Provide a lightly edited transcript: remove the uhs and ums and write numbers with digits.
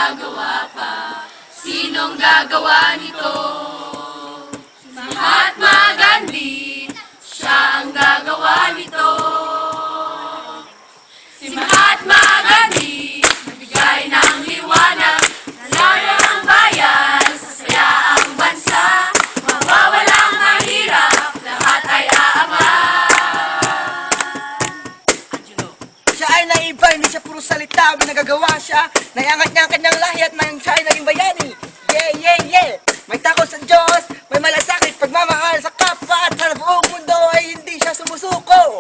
magagawa pa. Sinong gagawa nito? Mahatma Gandhi, siya ang gagawa nito. Si Mahatma Gandhi, nagbigay ng liwanag, nalaya ang bayan, sasaya ang bansa, mawawalang mahirap, lahat ay aangat. Siya ay naiba, hindi siya puro salita, may nagagawa siya. Naiangat niya ang kanyang lahi at nang siya ay naging bayani. Yeah, yeah, yeah! May takot sa Diyos, may malasakit, pagmamahal sa kapwa at sa buong mundo ay hindi siya sumusuko.